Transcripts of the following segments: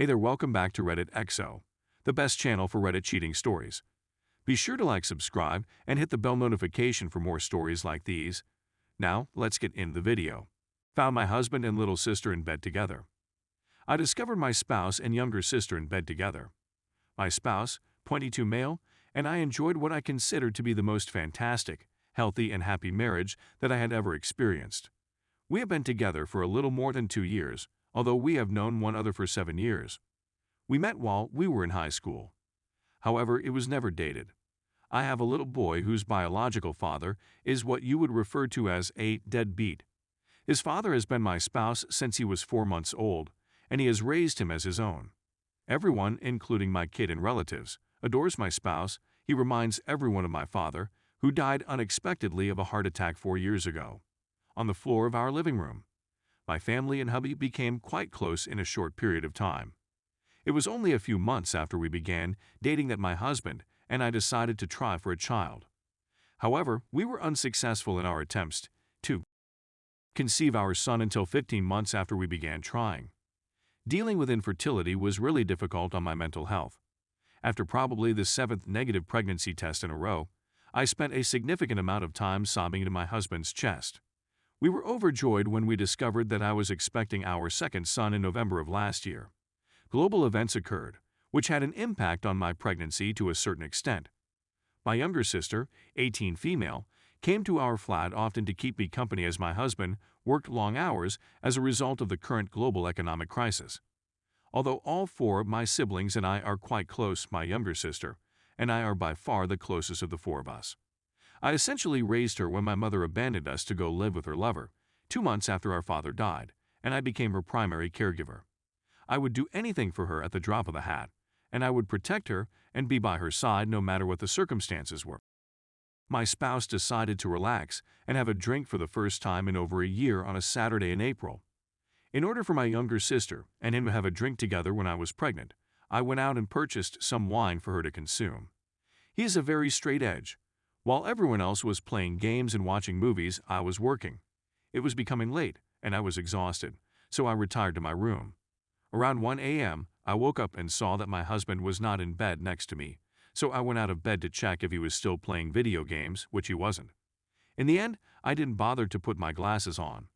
Hey there, welcome back to Reddit XO, the best channel for Reddit cheating stories. Be sure to like, subscribe, and hit the bell notification for more stories like these. Now, let's get into the video. Found my husband and little sister in bed together. I discovered my spouse and younger sister in bed together. My spouse, 22 male, and I enjoyed what I considered to be the most fantastic, healthy, and happy marriage that I had ever experienced. We have been together for a little more than 2 years, although we have known one another for 7 years. We met while we were in high school. However, it was never dated. I have a little boy whose biological father is what you would refer to as a deadbeat. His father has been my spouse since he was 4 months old, and he has raised him as his own. Everyone, including my kid and relatives, adores my spouse. He reminds everyone of my father, who died unexpectedly of a heart attack 4 years ago, on the floor of our living room. My family and hubby became quite close in a short period of time. It was only a few months after we began dating that my husband and I decided to try for a child. However, we were unsuccessful in our attempts to conceive our son until 15 months after we began trying. Dealing with infertility was really difficult on my mental health. After probably the 7th negative pregnancy test in a row, I spent a significant amount of time sobbing into my husband's chest. We were overjoyed when we discovered that I was expecting our second son in November of last year. Global events occurred, which had an impact on my pregnancy to a certain extent. My younger sister, 18 female, came to our flat often to keep me company as my husband worked long hours as a result of the current global economic crisis. Although all 4 of my siblings and I are quite close, my younger sister and I are by far the closest of the 4 of us. I essentially raised her when my mother abandoned us to go live with her lover, 2 months after our father died, and I became her primary caregiver. I would do anything for her at the drop of a hat, and I would protect her and be by her side no matter what the circumstances were. My spouse decided to relax and have a drink for the first time in over a year on a Saturday in April. In order for my younger sister and him to have a drink together when I was pregnant, I went out and purchased some wine for her to consume. He is a very straight edge. While everyone else was playing games and watching movies, I was working. It was becoming late, and I was exhausted, so I retired to my room. Around 1 a.m., I woke up and saw that my husband was not in bed next to me, so I went out of bed to check if he was still playing video games, which he wasn't. In the end, I didn't bother to put my glasses on.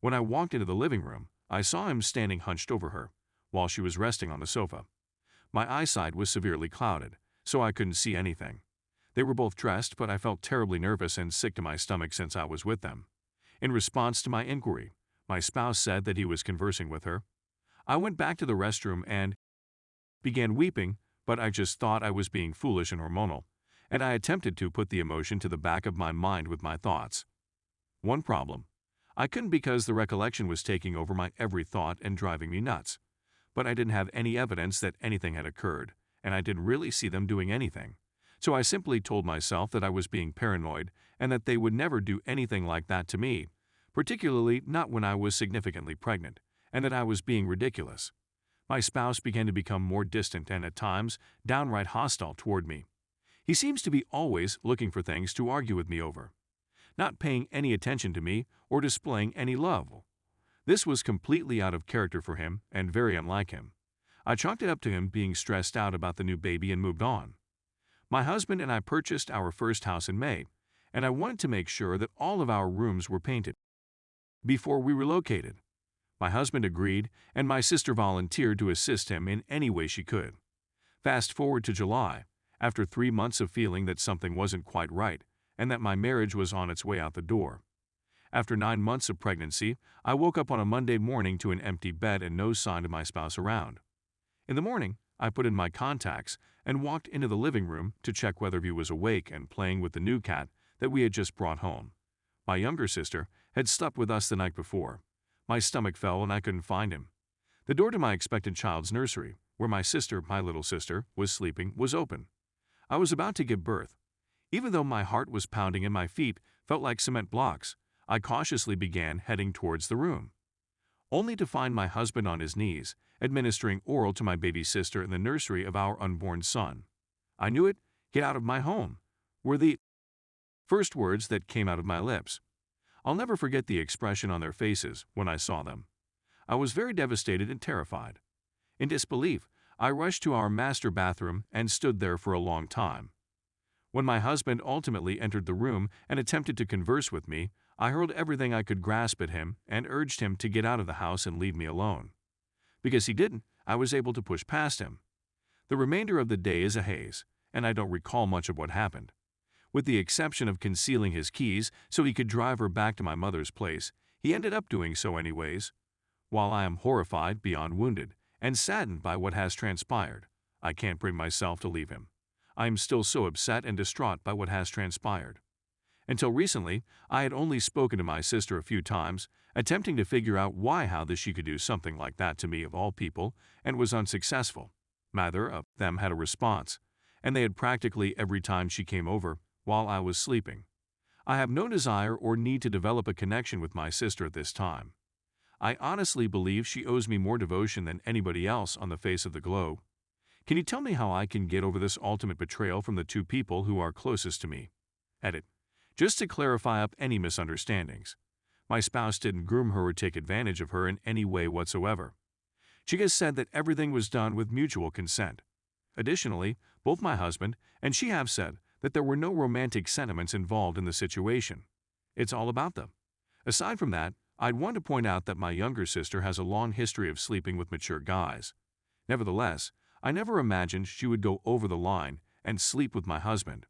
When I walked into the living room, I saw him standing hunched over her, while she was resting on the sofa. My eyesight was severely clouded, so I couldn't see anything. They were both dressed, but I felt terribly nervous and sick to my stomach since I was with them. In response to my inquiry, my spouse said that he was conversing with her. I went back to the restroom and began weeping, but I just thought I was being foolish and hormonal, and I attempted to put the emotion to the back of my mind with my thoughts. One problem: I couldn't because the recollection was taking over my every thought and driving me nuts. But I didn't have any evidence that anything had occurred, and I didn't really see them doing anything. So I simply told myself that I was being paranoid and that they would never do anything like that to me, particularly not when I was significantly pregnant, and that I was being ridiculous. My spouse began to become more distant and at times downright hostile toward me. He seems to be always looking for things to argue with me over, not paying any attention to me or displaying any love. This was completely out of character for him and very unlike him. I chalked it up to him being stressed out about the new baby and moved on. My husband and I purchased our first house in May, and I wanted to make sure that all of our rooms were painted before we relocated. My husband agreed, and my sister volunteered to assist him in any way she could. Fast forward to July, after 3 months of feeling that something wasn't quite right and that my marriage was on its way out the door. After 9 months of pregnancy, I woke up on a Monday morning to an empty bed and no sign of my spouse around. In the morning, I put in my contacts and walked into the living room to check whether he was awake and playing with the new cat that we had just brought home. My younger sister had slept with us the night before. My stomach fell and I couldn't find him. The door to my expected child's nursery, where my little sister, was sleeping, was open. I was about to give birth. Even though my heart was pounding and my feet felt like cement blocks, I cautiously began heading towards the room, only to find my husband on his knees, administering oral to my baby sister in the nursery of our unborn son. I knew it. "Get out of my home," were the first words that came out of my lips. I'll never forget the expression on their faces when I saw them. I was very devastated and terrified. In disbelief, I rushed to our master bathroom and stood there for a long time. When my husband ultimately entered the room and attempted to converse with me, I hurled everything I could grasp at him and urged him to get out of the house and leave me alone. Because he didn't, I was able to push past him. The remainder of the day is a haze, and I don't recall much of what happened. With the exception of concealing his keys so he could drive her back to my mother's place, he ended up doing so anyways. While I am horrified beyond wounded and saddened by what has transpired, I can't bring myself to leave him. I am still so upset and distraught by what has transpired. Until recently, I had only spoken to my sister a few times, attempting to figure out how she could do something like that to me of all people, and was unsuccessful. Neither of them had a response, and they had practically every time she came over while I was sleeping. I have no desire or need to develop a connection with my sister at this time. I honestly believe she owes me more devotion than anybody else on the face of the globe. Can you tell me how I can get over this ultimate betrayal from the two people who are closest to me? Edit. Just to clarify up any misunderstandings. My spouse didn't groom her or take advantage of her in any way whatsoever. She has said that everything was done with mutual consent. Additionally, both my husband and she have said that there were no romantic sentiments involved in the situation. It's all about them. Aside from that, I'd want to point out that my younger sister has a long history of sleeping with mature guys. Nevertheless, I never imagined she would go over the line and sleep with my husband.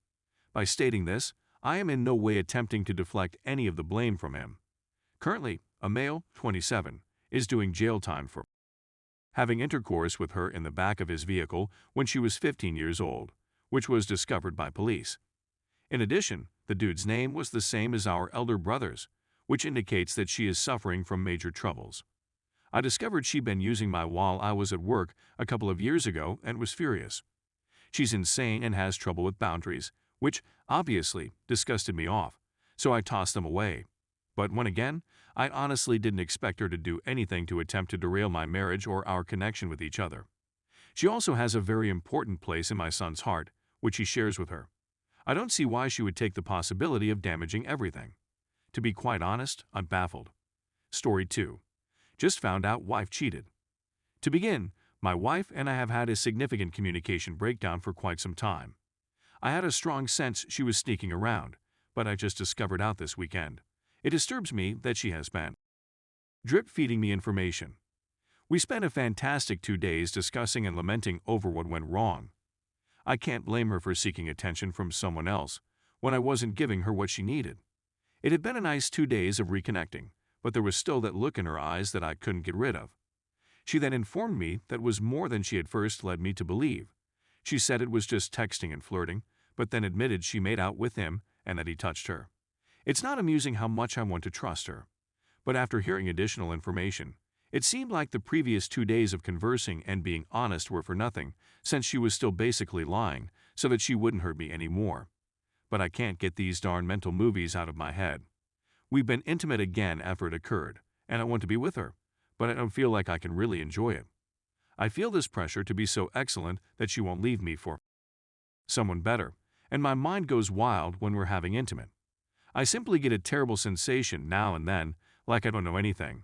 By stating this, I am in no way attempting to deflect any of the blame from him. Currently, a male, 27, is doing jail time for having intercourse with her in the back of his vehicle when she was 15 years old, which was discovered by police. In addition, the dude's name was the same as our elder brother's, which indicates that she is suffering from major troubles. I discovered she'd been using my while I was at work a couple of years ago and was furious. She's insane and has trouble with boundaries, which obviously disgusted me off, so I tossed them away. But when again, I honestly didn't expect her to do anything to attempt to derail my marriage or our connection with each other. She also has a very important place in my son's heart, which he shares with her. I don't see why she would take the possibility of damaging everything. To be quite honest, I'm baffled. Story 2. Just found out wife cheated. To begin, my wife and I have had a significant communication breakdown for quite some time. I had a strong sense she was sneaking around, but I just discovered out this weekend. It disturbs me that she has been drip-feeding me information. We spent a fantastic 2 days discussing and lamenting over what went wrong. I can't blame her for seeking attention from someone else when I wasn't giving her what she needed. It had been a nice 2 days of reconnecting, but there was still that look in her eyes that I couldn't get rid of. She then informed me that was more than she had first led me to believe. She said it was just texting and flirting, but then admitted she made out with him and that he touched her. It's not amusing how much I want to trust her. But after hearing additional information, it seemed like the previous 2 days of conversing and being honest were for nothing, since she was still basically lying so that she wouldn't hurt me anymore. But I can't get these darn mental movies out of my head. We've been intimate again after it occurred, and I want to be with her, but I don't feel like I can really enjoy it. I feel this pressure to be so excellent that she won't leave me for someone better, and my mind goes wild when we're having intimate. I simply get a terrible sensation now and then, like I don't know anything.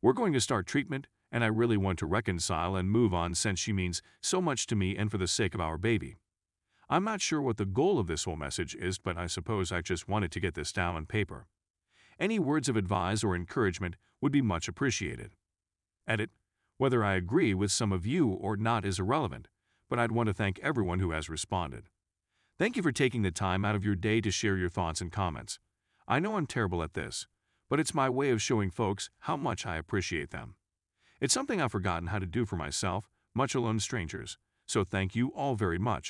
We're going to start treatment, and I really want to reconcile and move on since she means so much to me and for the sake of our baby. I'm not sure what the goal of this whole message is, but I suppose I just wanted to get this down on paper. Any words of advice or encouragement would be much appreciated. Edit. Whether I agree with some of you or not is irrelevant, but I'd want to thank everyone who has responded. Thank you for taking the time out of your day to share your thoughts and comments. I know I'm terrible at this, but it's my way of showing folks how much I appreciate them. It's something I've forgotten how to do for myself, much alone strangers, so thank you all very much.